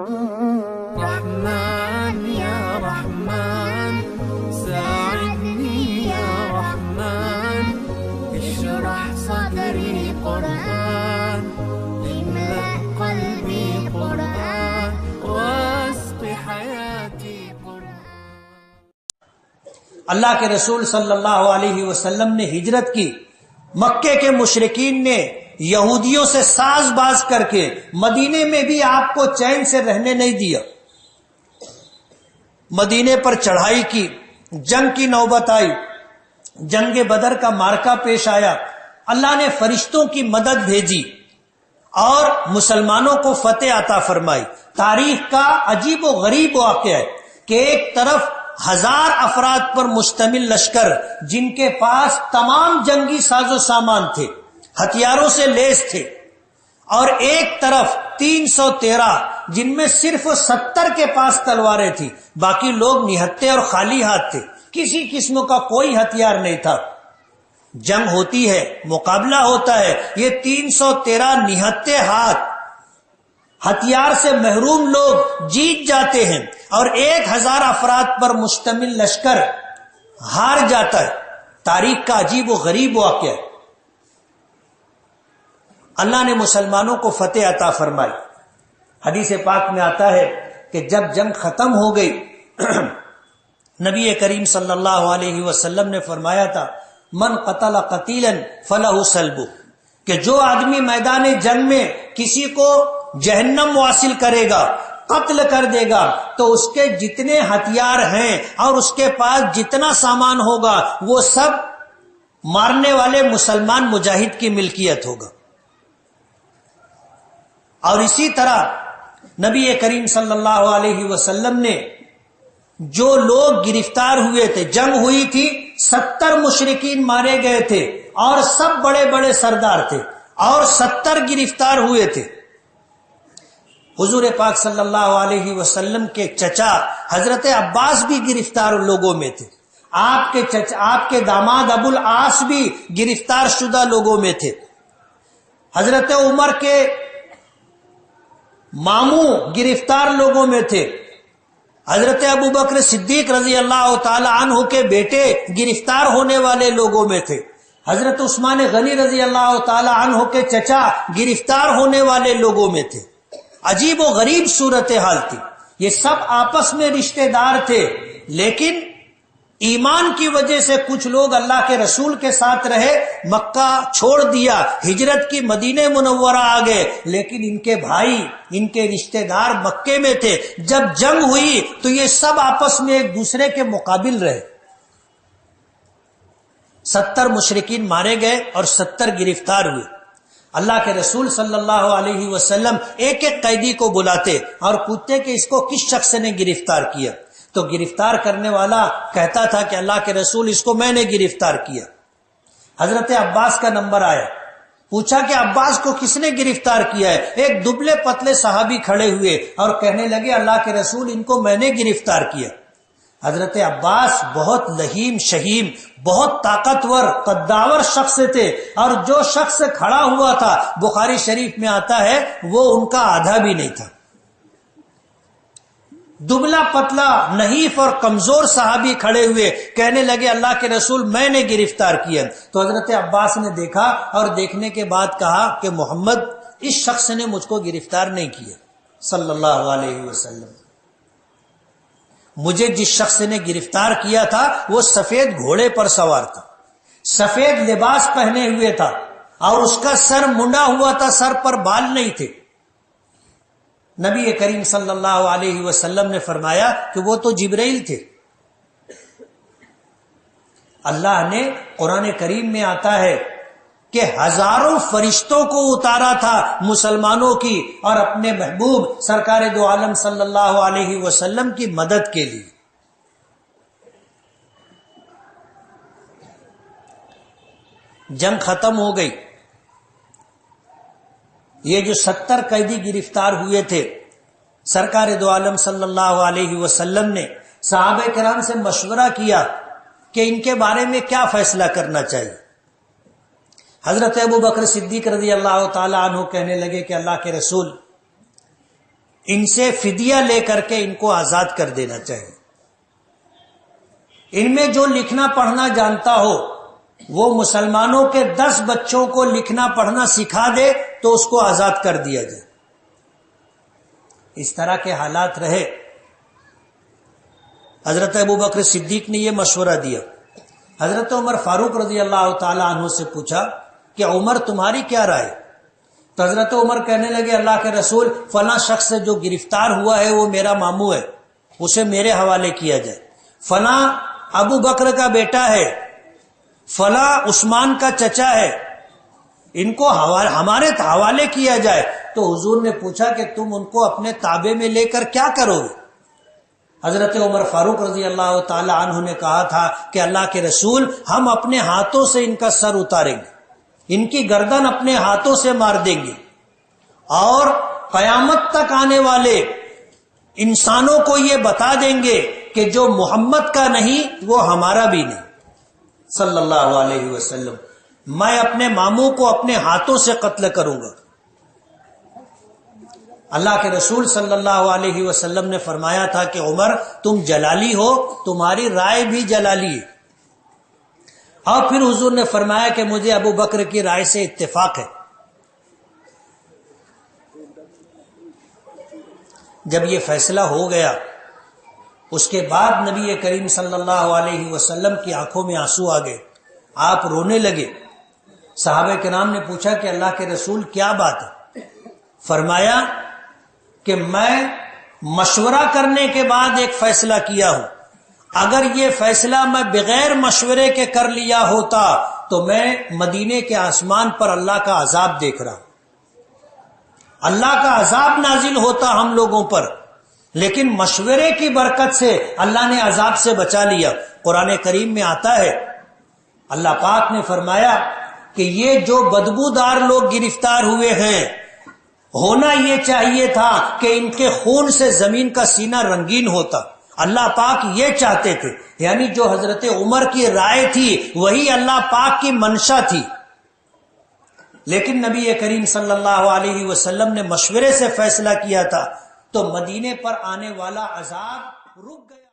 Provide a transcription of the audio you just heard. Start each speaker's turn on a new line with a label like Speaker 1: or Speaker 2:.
Speaker 1: رحمن یا رحمن ساعدنی یا رحمن اشرح صدری قرآن املأ قلبی قرآن واسق حیاتی قرآن۔
Speaker 2: اللہ کے رسول صلی اللہ علیہ وسلم نے ہجرت کی، مکے کے مشرکین نے یہودیوں سے ساز باز کر کے مدینے میں بھی آپ کو چین سے رہنے نہیں دیا، مدینے پر چڑھائی کی، جنگ کی نوبت آئی، جنگ بدر کا مارکا پیش آیا، اللہ نے فرشتوں کی مدد بھیجی اور مسلمانوں کو فتح عطا فرمائی۔ تاریخ کا عجیب و غریب واقعہ ہے کہ ایک طرف 1000 افراد پر مشتمل لشکر جن کے پاس تمام جنگی ساز و سامان تھے، ہتھیاروں سے لیس تھے، اور ایک طرف 313 جن میں صرف 70 کے پاس تلواریں تھی، باقی لوگ نہتے اور خالی ہاتھ تھے، کسی قسم کا کوئی ہتھیار نہیں تھا۔ جنگ ہوتی ہے، مقابلہ ہوتا ہے، یہ 313 نہتے ہاتھ ہتھیار سے محروم لوگ جیت جاتے ہیں اور 1000 افراد پر مشتمل لشکر ہار جاتا ہے۔ تاریخ کا عجیب و غریب واقعہ ہے۔ اللہ نے مسلمانوں کو فتح عطا فرمائی۔ حدیث پاک میں آتا ہے کہ جب جنگ ختم ہو گئی نبی کریم صلی اللہ علیہ وسلم نے فرمایا تھا من قتل قتیلا فلہ سلبہ، کہ جو آدمی میدان جنگ میں کسی کو جہنم واصل کرے گا، قتل کر دے گا، تو اس کے جتنے ہتھیار ہیں اور اس کے پاس جتنا سامان ہوگا وہ سب مارنے والے مسلمان مجاہد کی ملکیت ہوگا۔ اور اسی طرح نبی کریم صلی اللہ علیہ وسلم نے جو لوگ گرفتار ہوئے تھے، جنگ ہوئی تھی، 70 مشرکین مارے گئے تھے اور سب بڑے بڑے سردار تھے اور 70 گرفتار ہوئے تھے۔ حضور پاک صلی اللہ علیہ وسلم کے چچا حضرت عباس بھی گرفتار لوگوں میں تھے، آپ کے داماد ابو العاص بھی گرفتار شدہ لوگوں میں تھے، حضرت عمر کے ماموں گرفتار لوگوں میں تھے، حضرت ابو بکر صدیق رضی اللہ تعالی عنہ کے بیٹے گرفتار ہونے والے لوگوں میں تھے، حضرت عثمان غنی رضی اللہ تعالی عنہ کے چچا گرفتار ہونے والے لوگوں میں تھے۔ عجیب و غریب صورتحال تھی۔ یہ سب آپس میں رشتہ دار تھے، لیکن ایمان کی وجہ سے کچھ لوگ اللہ کے رسول کے ساتھ رہے، مکہ چھوڑ دیا، ہجرت کی مدینہ منورہ آ گئے، لیکن ان کے بھائی، ان کے رشتہ دار مکے میں تھے۔ جب جنگ ہوئی تو یہ سب آپس میں ایک دوسرے کے مقابل رہے۔ 70 مشرکین مارے گئے اور 70 گرفتار ہوئے۔ اللہ کے رسول صلی اللہ علیہ وسلم ایک ایک قیدی کو بلاتے اور پوچھتے کہ اس کو کس شخص نے گرفتار کیا، تو گرفتار کرنے والا کہتا تھا کہ اللہ کے رسول اس کو میں نے گرفتار کیا۔ حضرت عباس کا نمبر آیا، پوچھا کہ عباس کو کس نے گرفتار کیا ہے؟ ایک دبلے پتلے صحابی کھڑے ہوئے اور کہنے لگے اللہ کے رسول ان کو میں نے گرفتار کیا۔ حضرت عباس بہت لہیم شہیم، بہت طاقتور قداور شخص تھے، اور جو شخص کھڑا ہوا تھا بخاری شریف میں آتا ہے وہ ان کا آدھا بھی نہیں تھا۔ دبلا پتلا نحیف اور کمزور صحابی کھڑے ہوئے، کہنے لگے اللہ کے رسول میں نے گرفتار کیا۔ تو حضرت عباس نے دیکھا اور دیکھنے کے بعد کہا کہ محمد اس شخص نے مجھ کو گرفتار نہیں کیا صلی اللہ علیہ وسلم، مجھے جس شخص نے گرفتار کیا تھا وہ سفید گھوڑے پر سوار تھا، سفید لباس پہنے ہوئے تھا اور اس کا سر منڈا ہوا تھا، سر پر بال نہیں تھے۔ نبی کریم صلی اللہ علیہ وسلم نے فرمایا کہ وہ تو جبرائیل تھے۔ اللہ نے قرآن کریم میں آتا ہے کہ ہزاروں فرشتوں کو اتارا تھا مسلمانوں کی اور اپنے محبوب سرکار دو عالم صلی اللہ علیہ وسلم کی مدد کے لیے۔ جنگ ختم ہو گئی، یہ جو 70 قیدی گرفتار ہوئے تھے، سرکار دو عالم صلی اللہ علیہ وسلم نے صحابہ کرام سے مشورہ کیا کہ ان کے بارے میں کیا فیصلہ کرنا چاہیے۔ حضرت ابو بکر صدیق رضی اللہ تعالی عنہ کہنے لگے کہ اللہ کے رسول ان سے فدیہ لے کر کے ان کو آزاد کر دینا چاہیے. ان میں جو لکھنا پڑھنا جانتا ہو وہ مسلمانوں کے 10 بچوں کو لکھنا پڑھنا سکھا دے تو اس کو آزاد کر دیا جائے. اس طرح کے حالات رہے. حضرت ابوبکر صدیق نے یہ مشورہ دیا. حضرت عمر فاروق رضی اللہ تعالی عنہ سے پوچھا کہ عمر تمہاری کیا رائے؟ تو حضرت عمر کہنے لگے اللہ کے رسول فلاں شخص سے جو گرفتار ہوا ہے وہ میرا ماموں ہے، اسے میرے حوالے کیا جائے. فلاں ابو بکر کا بیٹا ہے، فلاں عثمان کا چچا ہے، ان کو ہمارے حوالے کیا جائے. تو حضور نے پوچھا کہ تم ان کو اپنے تابع میں لے کر کیا کرو گے؟ حضرت عمر فاروق رضی اللہ تعالی عنہ نے کہا تھا کہ اللہ کے رسول ہم اپنے ہاتھوں سے ان کا سر اتاریں گے، ان کی گردن اپنے ہاتھوں سے مار دیں گے، اور قیامت تک آنے والے انسانوں کو یہ بتا دیں گے کہ جو محمد کا نہیں وہ ہمارا بھی نہیں صلی اللہ علیہ وسلم. میں اپنے ماموں کو اپنے ہاتھوں سے قتل کروں گا. اللہ کے رسول صلی اللہ علیہ وسلم نے فرمایا تھا کہ عمر تم جلالی ہو، تمہاری رائے بھی جلالی ہے. اور پھر حضور نے فرمایا کہ مجھے ابو بکر کی رائے سے اتفاق ہے. جب یہ فیصلہ ہو گیا اس کے بعد نبی کریم صلی اللہ علیہ وسلم کی آنکھوں میں آنسو آ گئے، آپ رونے لگے. صحابہ کرام نے پوچھا کہ اللہ کے رسول کیا بات ہے؟ فرمایا کہ میں مشورہ کرنے کے بعد ایک فیصلہ کیا ہوں، اگر یہ فیصلہ میں بغیر مشورے کے کر لیا ہوتا تو میں مدینے کے آسمان پر اللہ کا عذاب دیکھ رہا ہوں، اللہ کا عذاب نازل ہوتا ہم لوگوں پر، لیکن مشورے کی برکت سے اللہ نے عذاب سے بچا لیا. قرآن کریم میں آتا ہے اللہ پاک نے فرمایا کہ یہ جو بدبودار لوگ گرفتار ہوئے ہیں ہونا یہ چاہیے تھا کہ ان کے خون سے زمین کا سینہ رنگین ہوتا. اللہ پاک یہ چاہتے تھے، یعنی جو حضرت عمر کی رائے تھی وہی اللہ پاک کی منشا تھی. لیکن نبی کریم صلی اللہ علیہ وسلم نے مشورے سے فیصلہ کیا تھا تو مدینے پر آنے والا عذاب رک گیا.